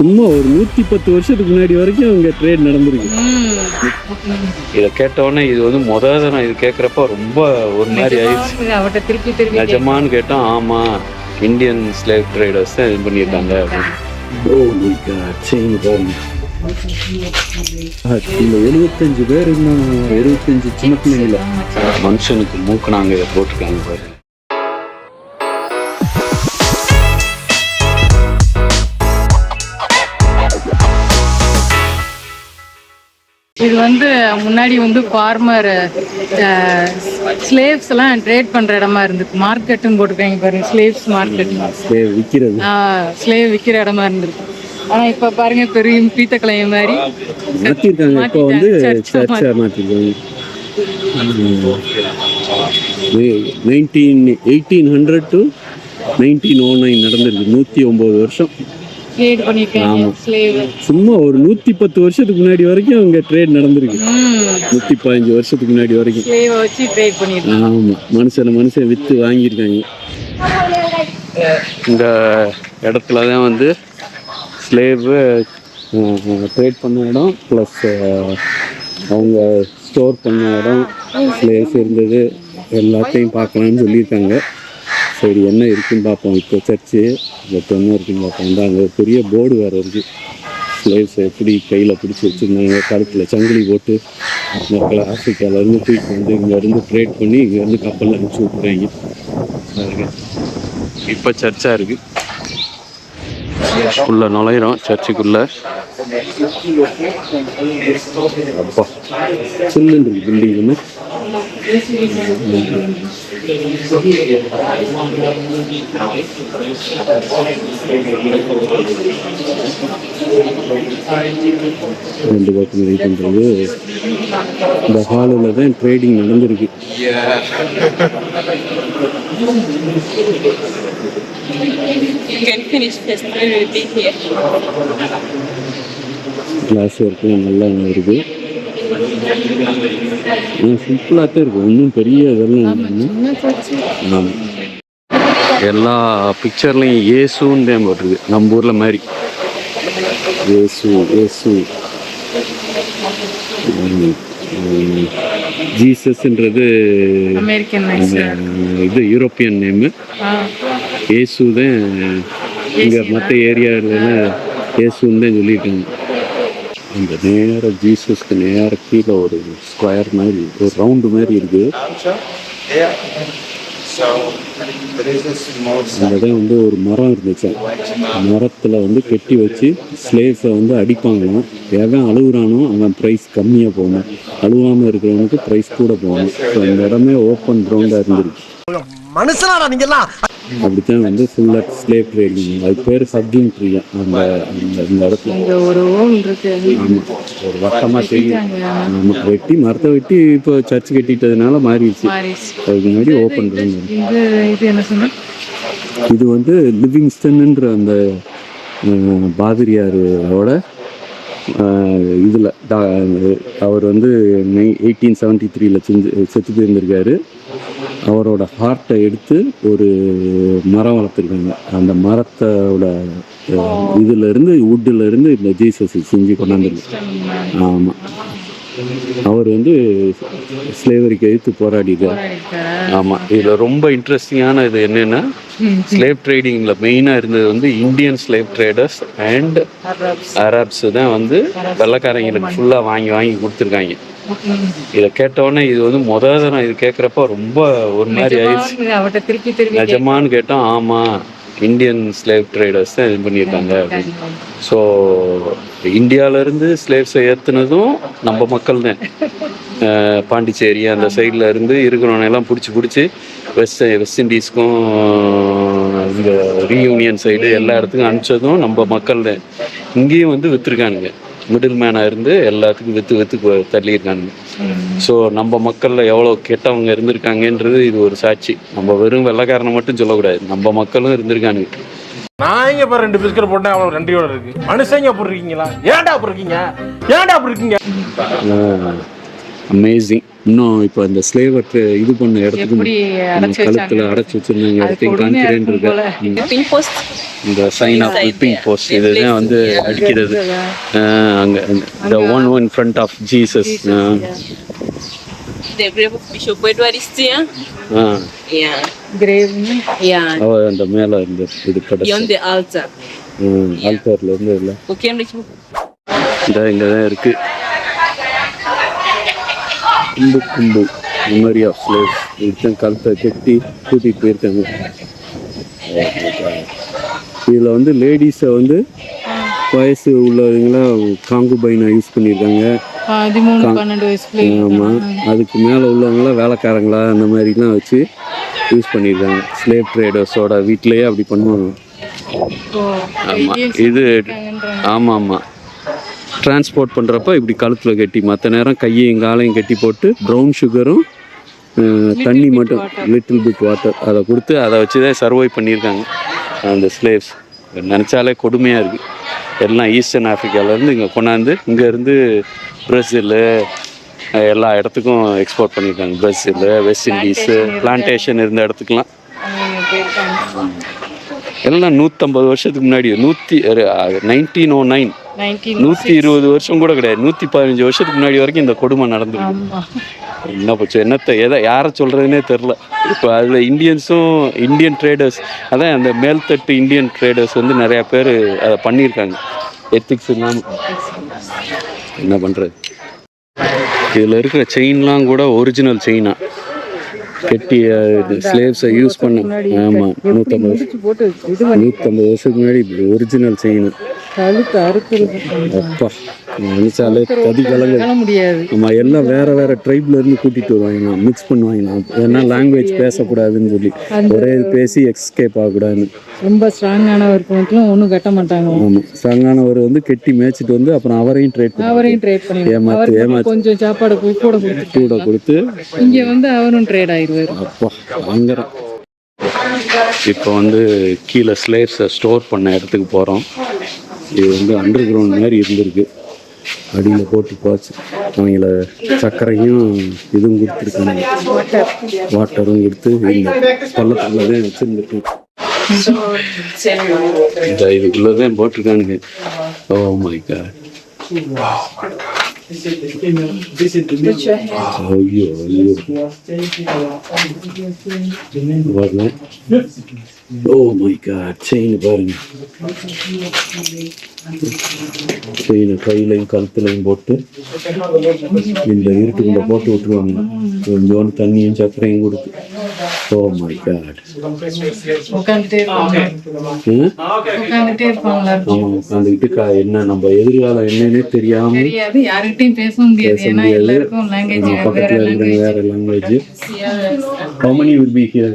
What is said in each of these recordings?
சும்மா ஒரு 110 வருஷத்துக்கு முன்னாடி வரைக்கும் அங்கே ட்ரேட் நடந்திருக்கு. இதை கேட்டோடனே இது வந்து நான் இது கேட்குறப்ப ரொம்ப ஒரு மாதிரி ஆயிடுச்சு. திருப்பி நிஜமானு கேட்டோம். ஆமாம், இந்தியன் ஸ்லேவ் ட்ரேடர்ஸ் தான் இது பண்ணியிருக்காங்க அப்படின்னு. இந்த 75 பேர் இருந்தாங்க, 75 சின்ன பிள்ளைங்கள மனுஷனுக்கு மூக்கு நாங்கள் இதை போட்டிருக்காங்க பாரு. இது வந்து முன்னாடி வந்து ஃபார்மர் ஸ்லேவ்ஸ் எல்லாம் ட்ரேட் பண்ற இடமா இருந்துருக்கு. மார்க்கெட்டுன்னு போட்டிருக்காங்க பாருங்க, ஸ்லேவ்ஸ் மார்க்கெட். ஸ்லேவ் விற்கிற இடமா இருந்திருக்கு. ஆனா இப்ப பாருங்க பெரிய பீத்தக்கலைய மாதிரி மாத்திருக்காங்க. இப்போ வந்து சர்ச்சா மாத்திருக்காங்க. 1800 to 1909 நடந்திருக்கு. 109 வருஷம் ட்ரேட் பண்ணிருக்காங்க ஸ்லேவ். சும்மா ஒரு 110 வருஷத்துக்கு முன்னாடி வரைக்கும் அங்க ட்ரேட் நடந்திருக்கு. 115 வருஷத்துக்கு முன்னாடி வரைக்கும் ஸ்லேவ் வச்சு ட்ரேட் பண்ணிருக்காங்க. ஆமா, மனுஷன் வித்து வாங்கியிருக்காங்க. இந்த இடத்துல தான் வந்து ஸ்லேவ் ட்ரேட் பண்ண இடம், ப்ளஸ் அவங்க ஸ்டோர் பண்ண இடம், ஸ்லேவ்ஸ் இருந்தது, எல்லாத்தையும் பார்க்கலான்னு சொல்லியிருக்காங்க. சரி, என்ன இருக்குன்னு பார்ப்போம். இப்போ சர்ச்சு என்ன இருக்குன்னு பார்ப்போம். வந்து அங்கே பெரிய போர்டு வேறு இருக்குது. ஸ்லேவ்ஸ் எப்படி கையில் பிடிச்சி வச்சுருந்தாங்க, கழுத்தில் சங்கிலி போட்டு மக்களை ஆஃப்ரிக்காவிலேருந்து தூக்கி வந்து இங்கேருந்து ட்ரேட் பண்ணி இங்கேருந்து கப்பலில் அனுப்பிச்சி விட்றாங்க. இப்போ சர்ச்சாக இருக்குது. உள்ள நுழையிறோம் சர்ச்சுக்குள்ளே. அப்பா சில்லுன்னு இருக்கு பில்டிங் ஒன்று. ரெண்டு பக்கம் இது பண்ணுறது. இந்த ஹாலில் தான் ட்ரேடிங் நடந்திருக்கு. கிளாஸ் ஒர்க்கு நல்லா இருக்குது. சிம்பிளாக தான் இருக்குது, ஒன்றும் பெரிய இதெல்லாம். ஆமாம், எல்லா பிக்சர்லையும் இயேசுன்னு தான் போட்டிருக்கு, நம்ம ஊரில் மாதிரி. இயேசு ஜீசஸ்ன்றது இது யூரோப்பியன் நேமு. இயேசு தான் இங்கே மற்ற ஏரியாவிலலாம் இயேசுன்னு தான் சொல்லியிருக்காங்க. அந்த நேராக ஜீசஸ்க்கு நேராக கீழே ஒரு ஸ்கொயர் மாதிரி, ஒரு ரவுண்டு மாதிரி இருக்குது. அங்கே வந்து ஒரு மரம் இருந்துச்சு. மரத்தில் வந்து கெட்டி வச்சு ஸ்லேவ்ஸை வந்து அடிப்பாங்களாம். எவன் அழுகுறானோ அவன் ப்ரைஸ் கம்மியாக போகணும், அழுவாமல் இருக்கிறவனுக்கு ப்ரைஸ் கூட போகணும். ஸோ அந்த இடமே ஓப்பன் கிரவுண்டாக இருந்துருக்கு. மனுஷனா நீங்கெல்லாம் அப்படித்தான் வந்து ஃபுல்லாக ஸ்லேவ் ட்ரேடிங். அது பேர் சப்ஜிங் ட்ரீயா அந்த இந்த இடத்துல. ஆமாம், ஒரு வட்டமாக தெரியும். ஆமாம், வெட்டி மரத்தை வெட்டி இப்போ சர்ச் கட்டிட்டதுனால மாறிடுச்சு. அதுக்கு முன்னாடி ஓப்பன் கிரவுண்ட். இது வந்து லிவிங்ஸ்டன்ன்ற அந்த பாதிரியாரோட இதில் அவர் வந்து 1873 செத்து போயிருந்திருக்காரு. அவரோட ஹார்ட்டை எடுத்து ஒரு மரம் வளர்த்துருக்காங்க. அந்த மரத்தோட இதுலேருந்து வுட்டிலேருந்து இந்த ஜீசஸ் செஞ்சு கொண்டாந்துருக்கு. ஆமாம், அவர் வந்து ஸ்லேவரிக்கு எதிர்த்து போராடிட்டார். ஆமாம், இதில் ரொம்ப இன்ட்ரெஸ்டிங்கான இது என்னென்னா, ஸ்லேவ் ட்ரேடிங்கில் மெயினாக இருந்தது வந்து Indian slave traders and Arabs தான் வந்து வெள்ளைக்காரங்களுக்கு ஃபுல்லாக வாங்கி கொடுத்துருக்காங்க. இதை கேட்டோடனே இது வந்து நான் இது கேட்குறப்ப ரொம்ப ஒரு மாதிரி ஆயிடுச்சு. நிஜமானு கேட்டோம். ஆமாம், இந்தியன் ஸ்லேவ் ட்ரேடர்ஸ் தான் இது பண்ணியிருக்காங்க அப்படின்னு. ஸோ இந்தியாவிலேருந்து ஸ்லேவ்ஸை ஏற்றுனதும் நம்ம மக்கள் தான். பாண்டிச்சேரி அந்த சைடில் இருந்து இருக்கிறவனெல்லாம் பிடிச்சி வெஸ்ட் இண்டீஸ்க்கும் இந்த ரீயூனியன் சைடு எல்லா இடத்துக்கும் அனுப்பிச்சதும் நம்ம மக்கள் தான். இங்கேயும் வந்து விற்றுருக்கானுங்க, மிடில் மேனாக இருந்து எல்லாத்துக்கும் விற்று தள்ளியிருக்காங்க. ஸோ நம்ம மக்களில் எவ்வளோ கெட்டவங்க இருந்திருக்காங்கன்றது இது ஒரு சாட்சி. நம்ம வெறும் வெள்ளைக்காரனை மட்டும் சொல்லக்கூடாது, நம்ம மக்களும் இருந்திருக்கானுங்க. நான் இங்க பாரு 2 பிஸ்கட் போட்டேன், அவ்வளோ 2 இருக்கு. மனுஷங்க அப்படி இருக்கீங்களா? ஏன்டா அப்படி இருக்கீங்க? அமேசிங். இன்னும் இப்போ இந்த ஸ்லேவை இது பண்ண இடத்துக்கு எப்படி அடைச்சு கழுத்தில் அடைச்சி வச்சிருந்தாங்க இடத்தையும் காமிக்கிறேன் இருக்கு. இந்த சைன் ஆஃப் விப்பிங் போஸ்ட் இதுதான் வந்து அடிக்கிறது அங்கே the one in front of Jesus. The grave of Bishop Edward is there. Yeah. கிரேவ் அவ அந்த மேலே இந்த இது கடை Beyond the altar. ஆல்தாரில் இருந்து இல்லை Okay, I'm இந்த இங்கே தான் இருக்குது. கும்பு மெமரி ஆஃப் ஸ்லேவ்ஸ் இதுதான் கழுத்தை கட்டி கூட்டிகிட்டு போயிருக்காங்க. இதில் வந்து லேடிஸை வந்து வயசு உள்ளவங்களாம் காங்குபைனை யூஸ் பண்ணியிருக்காங்க. 13-12 வயசுல. ஆமாம், அதுக்கு மேலே உள்ளவங்களாம் வேலைக்காரங்களா அந்த மாதிரிலாம் வச்சு யூஸ் பண்ணியிருக்காங்க. ஸ்லேவ் ட்ரேடர்ஸோட வீட்டிலையே அப்படி பண்ணுவாங்க. ஆமாம், இது ஆமாம் டிரான்ஸ்போர்ட் பண்ணுறப்ப இப்படி கழுத்தில் கட்டி மற்ற நேரம் கையையும் காலையும் கட்டி போட்டு ப்ரௌன் சுகரும் தண்ணி மட்டும் லிட்டில் பிட் வாட்டர் அதை கொடுத்து அதை வச்சு தான் சர்வை பண்ணியிருக்காங்க அந்த ஸ்லேவ்ஸ். நினச்சாலே கொடுமையாக இருக்குது. எல்லாம் ஈஸ்டர்ன் ஆஃப்ரிக்காவிலேருந்து இங்கே கொண்டாந்து இங்கேருந்து பிரேசிலு எல்லா இடத்துக்கும் எக்ஸ்போர்ட் பண்ணியிருக்காங்க. பிரேசிலு, வெஸ்ட் இண்டீஸு, பிளான்டேஷன் இருந்த இடத்துக்குலாம் எல்லாம் 150 வருஷத்துக்கு முன்னாடி 1909 120 வருஷம் கூட கிடையாது, 115 வருஷத்துக்கு முன்னாடி வரைக்கும் இந்த கொடுமை நடந்துருக்கு. என்ன போச்சு என்னத்தை யாரை சொல்கிறதுனே தெரில. இப்போ அதில் இந்தியன் ட்ரேடர்ஸ் அதான் அந்த மேல்தட்டு இந்தியன் ட்ரேடர்ஸ் வந்து நிறையா பேர் அதை பண்ணியிருக்காங்க எத்திக்ஸ் இல்லாமல். என்ன பண்ணுறது, இதில் இருக்கிற செயின்லாம் கூட ஒரிஜினல் செயினா கெட்டி ஸ்லேவ்ஸை யூஸ் பண்ண. ஆமாம், 150 வருஷத்துக்கு முன்னாடி ஒரிஜினல் செயின். அப்பா நினைச்சாலே கதி கலங்க முடியாது. ஆமாம், எல்லாம் வேற ட்ரைப்ல இருந்து கூட்டிட்டு வருவாங்க, மிக்ஸ் பண்ணுவாங்க. ஏன்னா லாங்குவேஜ் பேசக்கூடாதுன்னு சொல்லி ஒரே பேசி எஸ்கேப் ஆகக்கூடாதுன்னு. ரொம்ப ஸ்ட்ராங்கானவருக்கும் ஒன்றும் கட்ட மாட்டாங்க. ஆமாம், ஸ்ட்ராங்கானவர் வந்து கெட்டி மேய்ச்சிட்டு வந்து அப்புறம் அவரையும் ட்ரேட் பண்ணி ஏமாத்து கொஞ்சம் சாப்பாடு கூட கொடுத்து இங்கே வந்து அவரும் ட்ரேட் ஆயிடுவார். அப்பா வாங்குறோம். இப்போ வந்து கீழே ஸ்லேவ்ஸை ஸ்டோர் பண்ண இடத்துக்கு போகிறோம். இது வந்து அண்டர் கிரவுண்ட் மாதிரி இருந்திருக்கு. அடியில் போட்டு போச்சு. அவங்கள சர்க்கரையும் இதுவும் கொடுத்துருக்காங்க, வாட்டரும் கொடுத்து இந்த பள்ளத்துக்குள்ளதான் வச்சுருந்துருக்கு. இந்த இதுக்குள்ளதான் போட்டிருக்கானுங்க. ஓ மை காட். ஐயோ வரல. ஓ மை காட், செயின் பாருங்க. செயினை கையிலையும் கழுத்துலையும் போட்டு இந்த இருட்டுக்குள்ள போட்டு விட்டுருவாங்க. கொஞ்சோண்டு தண்ணியும் சர்க்கரையும் கொடுத்து. Oh my god. ஆமாம், உட்காந்துக்கிட்டு என்ன நம்ம எதிர்காலம் என்னன்னே தெரியாம யார்கிட்டயும் பேச முடியாது. பக்கத்துல இருக்கிற வேற language. How many will be here?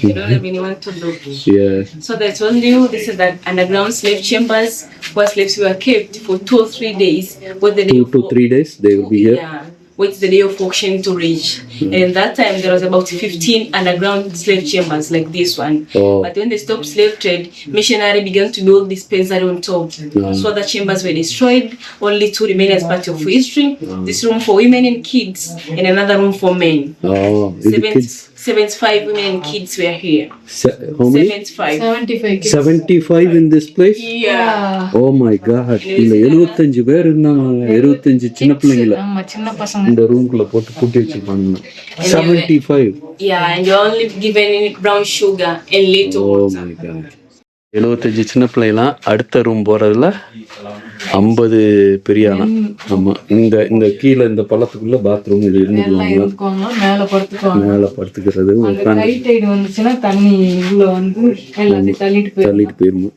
You don't have anyone to look. Yeah. So they told you this is that underground slave chambers where slaves were kept for 2 or 3 days. What the 2 to 3 days they will be here. Yeah. Wait the day of auction to reach. And in that time there was about 15 underground slave chambers like this one. Oh. But when they stopped slave trade, missionary began to build dispensary on top. So the chambers were destroyed. Only 2 remain as part of history. This room for women and kids, and another room for men. Oh, the kids. 75 women and kids were here. How many? 75. 75 in this place? Yeah. Oh my god. இல்ல 75 பேர் இருந்தாங்க. 75 சின்ன பிள்ளைங்கள சின்ன பசங்க இந்த ரூம்குள்ள போட்டு பூட்டி வச்சிருப்பாங்க. 75. Yeah, and you're only given brown sugar and little Oh water. my god. 75 சின்ன பிள்ளைலாம் அடுத்த ரூம் போறதுல 50 பெரிய ஆனா. ஆமா, இந்த கீழே இந்த பள்ளத்துக்குள்ள பாத்ரூம் இது இருந்துக்குவாங்க. மேல படுத்துக்கிறது வந்துச்சுன்னா தண்ணி உள்ள வந்து எல்லாத்தையும் தள்ளிட்டு போயிருமா.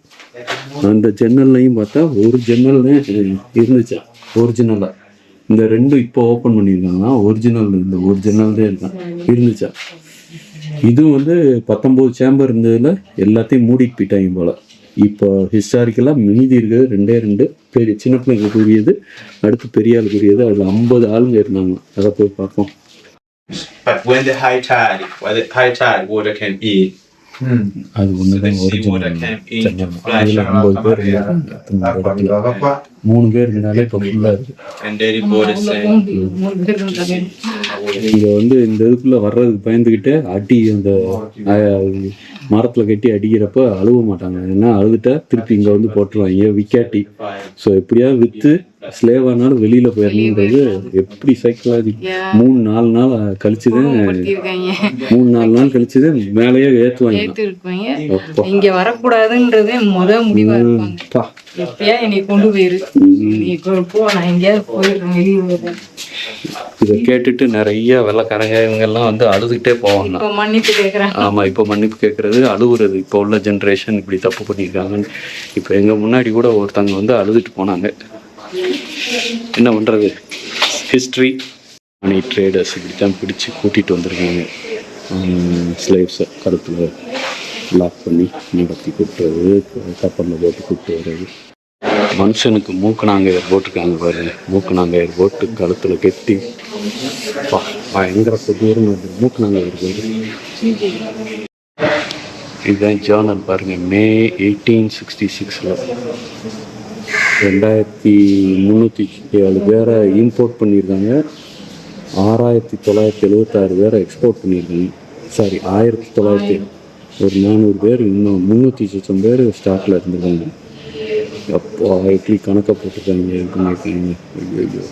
அந்த ஜன்னல்லையும் பார்த்தா ஒரு ஜன்னல் தான் இருந்துச்சா ஒரிஜினலா. இந்த ரெண்டும் இப்போ ஓப்பன் பண்ணியிருக்காங்கன்னா ஒரிஜினல் இந்த ஒரு ஜன்னல் தான் இருக்கான் இருந்துச்சா. இது வந்து 19 சேம்பர் இருந்ததுல எல்லாத்தையும் மூடிட்டு போயிட்டாங்க போல. இப்போ ஹிஸ்டாரிக்கலாக மீதி இருக்கிறது 2 பெரிய சின்ன பிள்ளைங்களுக்குரியது, அடுத்து பெரிய ஆளுக்குரியது. அதில் 50 ஆளுங்க இருந்தாங்க. அதை போய் பார்ப்போம். But when the high tide water can eat அது ஒன்று தான் ஒரிஜினல் சென்னை. அதில் 9 பேர் இருக்காங்க. இந்த இடத்துல 3 பேர் இருந்தாலே இப்போ ஃபுல்லாக இருக்குது. இங்கே வந்து இந்த இதுக்குள்ளே வர்றதுக்கு பயந்துக்கிட்டு அடி அந்த மரத்தில் கட்டி அடிக்கிறப்ப அழுவ மாட்டாங்க. ஏன்னா அழுதுட்டா திருப்பி இங்கே வந்து போட்டுருவாங்க விக்காட்டி. ஸோ எப்படியாவது விற்று ஸ்லேவ் ஆனாலும் வெளியில் போயிடணுன்றது எப்படி சைக்கலாஜி 3-4 நாள் கழிச்சுதான் 3-4 நாள் கழிச்சுதான் மேலேயே ஏற்றுவாங்க. இங்க வரக்கூடாதுன்றதே முடிவா இருப்பாங்க. எப்பயா என்னை கொண்டு போயிரு, நீ போ, நான் எங்கேயாவது போயிடுறேன் வெளியே. இதை கேட்டுட்டு நிறைய வெள்ளைக்காரங்க இவங்கெல்லாம் வந்து அழுதுகிட்டே போவாங்க. இப்போ மன்னிப்பு கேட்குறேன். ஆமாம், இப்போ மன்னிப்பு கேட்குறது அழுகுறது. இப்போ உள்ள ஜென்ரேஷன் இப்படி தப்பு பண்ணியிருக்காங்கன்னு. இப்போ எங்கள் முன்னாடி கூட ஒருத்தவங்க வந்து அழுதுட்டு போனாங்க. என்ன பண்ணுறது, ஹிஸ்ட்ரி. மணி ட்ரேடர்ஸ் இப்படி தான் பிடிச்சி கூட்டிகிட்டு வந்திருக்காங்க. ஸ்லேவ்ஸை கருத்தில் லாக் பண்ணி நடத்தி கூப்பிட்டு வர்றது, கப்பலில் போட்டு கூப்பிட்டு வர்றது. மனுஷனுக்கு மூக்கணாங்கயிறு போட்டிருக்காங்க பாரு. மூக்கணாங்கயிறு போட்டு கழுத்தில் கெட்டி பயங்கர கொடூரம். மூக்கணாங்கயிறு போட்டு இதுதான் ஜேர்னல் பாருங்க. மே 1866 2307 பேரை இம்போர்ட் பண்ணியிருக்காங்க. 6976 பேரை எக்ஸ்போர்ட் பண்ணியிருக்காங்க. சாரி, 1900 ஒரு 400 பேர், இன்னும் 300 பேர் ஸ்டாக்கில் இருந்திருக்காங்க. அப்போ எப்படி கணக்கை போட்டிருக்காங்க, இது பண்ணியிருக்காங்க. ஐயோ,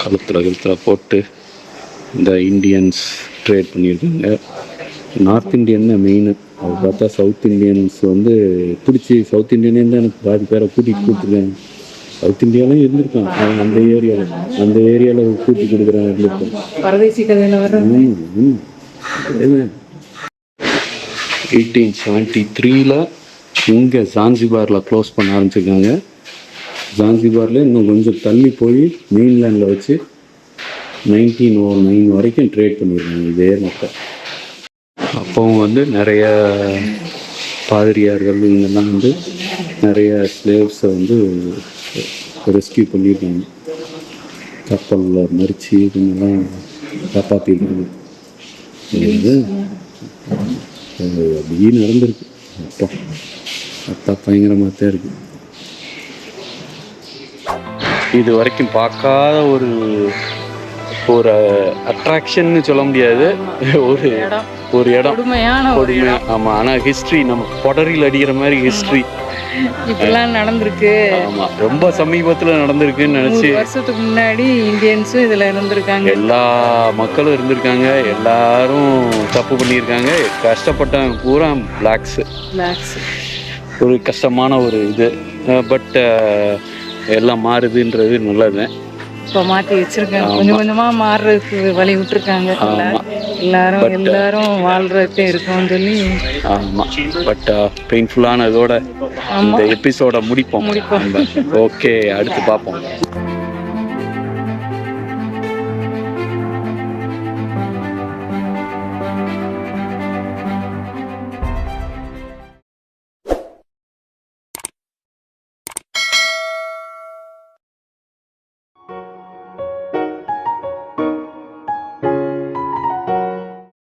கழுத்தில் போட்டு இந்த இண்டியன்ஸ் ட்ரேட் பண்ணியிருக்காங்க. நார்த் இண்டியன் தான் மெயின். அது பார்த்தா சவுத் இண்டியன்ஸ் வந்து பிடிச்சி, சவுத் இண்டியன் தான் எனக்கு பாதி பேரை கூட்டிகிட்டு கொடுத்துருக்காங்க. சவுத் இந்தியாவிலும் இருந்திருக்கான். அந்த ஏரியாவில் கூட்டி கொடுக்குறாங்க இருந்திருக்கேன். பரதேசி கதையில் வர 1873 இங்கே ஜான்சிபாரில் க்ளோஸ் பண்ண ஆரம்பிச்சிருக்காங்க. ஜான்சிபாரில் இன்னும் கொஞ்சம் தள்ளி போய் மெயின்லேண்டில் வச்சு 1909 வரைக்கும் ட்ரேட் பண்ணியிருக்காங்க இதே மக்கள். அப்போவும் வந்து நிறைய பாதிரியார்கள் இவங்கெல்லாம் வந்து நிறைய ஸ்லேவ்ஸை வந்து ரெஸ்கியூ பண்ணியிருக்காங்க. கப்பலில் மறித்து இவங்கெல்லாம் காப்பாற்றிருக்காங்க. இது அப்படியே நடந்திருக்கு. அப்போ பயங்கரமாக தான் இருக்குது. இது வரைக்கும் பார்க்காத ஒரு அட்ராக்ஷன்னு சொல்ல முடியாது. ஒரு இடம் கொடுமையான. ஆமாம், ஆனால் ஹிஸ்ட்ரி நம்ம பொடரியில் அடிக்கிற மாதிரி ஹிஸ்ட்ரி இப்பெல்லாம் நடந்திருக்கு. ஆமாம், ரொம்ப சமீபத்தில் நடந்திருக்குன்னு நினச்சி. வருஷத்துக்கு முன்னாடி இந்தியன்ஸும் இதில் இருந்திருக்காங்க. எல்லா மக்களும் இருந்திருக்காங்க. எல்லாரும் தப்பு பண்ணியிருக்காங்க. கஷ்டப்பட்டவங்க பூரா பிளாக்ஸு. ஒரு கஷ்டமான ஒரு இது. பட் எல்லாம் மாறுதுன்றது நல்லது. இப்போ மாற்றி வச்சிருக்காங்க. கொஞ்சம் கொஞ்சமாக மாறுறதுக்கு வழி விட்டுருக்காங்க. எல்லாரும் வாழ்றதுக்கே இருக்கும்னு சொல்லி. ஆமாம், பட் பெயின்ஃபுல்லான இதோட இந்த எபிசோட முடிப்போம். ஓகே, அடுத்து பார்ப்போம்.